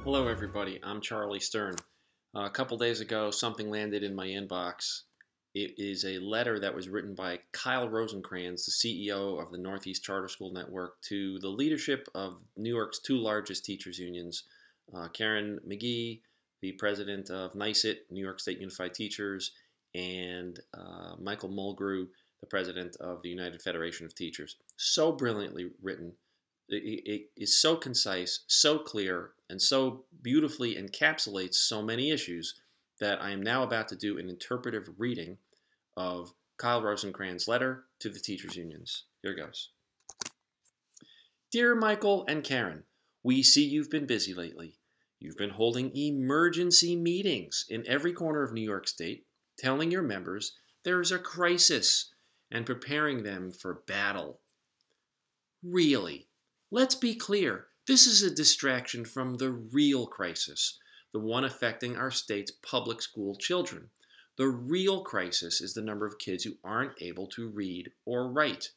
Hello everybody, I'm Charlie Stern. A couple days ago, something landed in my inbox. It is a letter that was written by Kyle Rosenkranz, the CEO of the Northeast Charter School Network, to the leadership of New York's two largest teachers unions, Karen McGee, the president of NYSUT, New York State Unified Teachers, and Michael Mulgrew, the president of the United Federation of Teachers. So brilliantly written. It is so concise, so clear, and so beautifully encapsulates so many issues that I am now about to do an interpretive reading of Kyle Rosenkranz's letter to the teachers' unions. Here goes. Dear Michael and Karen, we see you've been busy lately. You've been holding emergency meetings in every corner of New York State, telling your members there is a crisis and preparing them for battle. Really? Let's be clear, this is a distraction from the real crisis, the one affecting our state's public school children. The real crisis is the number of kids who aren't able to read or write.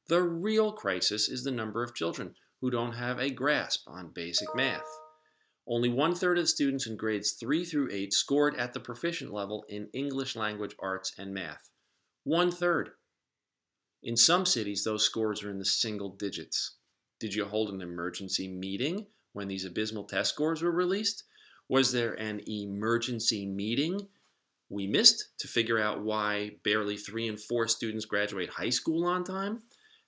The real crisis is the number of children who don't have a grasp on basic math. Only 1/3 of the students in grades 3 through 8 scored at the proficient level in English language arts and math. 1/3. In some cities, those scores are in the single digits. Did you hold an emergency meeting when these abysmal test scores were released? Was there an emergency meeting we missed to figure out why barely 3 in 4 students graduate high school on time?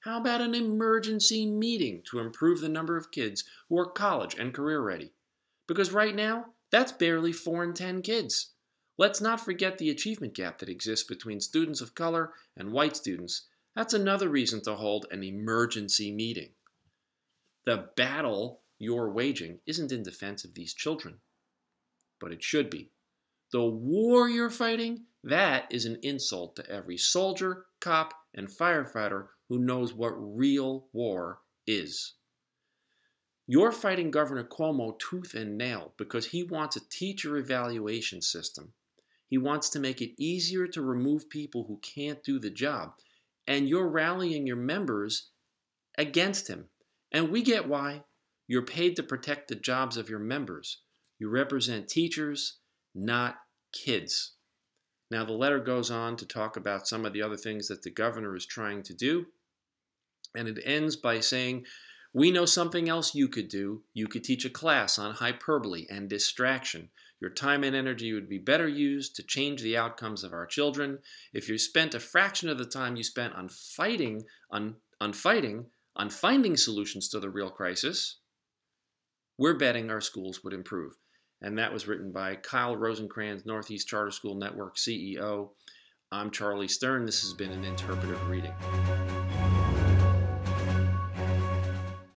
How about an emergency meeting to improve the number of kids who are college and career ready? Because right now, that's barely 4 in 10 kids. Let's not forget the achievement gap that exists between students of color and white students. That's another reason to hold an emergency meeting. The battle you're waging isn't in defense of these children, but it should be. The war you're fighting, that is an insult to every soldier, cop, and firefighter who knows what real war is. You're fighting Governor Cuomo tooth and nail because he wants a teacher evaluation system. He wants to make it easier to remove people who can't do the job, and you're rallying your members against him. And we get why. You're paid to protect the jobs of your members. You represent teachers, not kids. Now, the letter goes on to talk about some of the other things that the governor is trying to do. And it ends by saying, we know something else you could do. You could teach a class on hyperbole and distraction. Your time and energy would be better used to change the outcomes of our children. If you spent a fraction of the time you spent on finding solutions to the real crisis, we're betting our schools would improve. And that was written by Kyle Rosenkranz, Northeast Charter School Network CEO. I'm Charlie Stern. This has been an interpretive reading.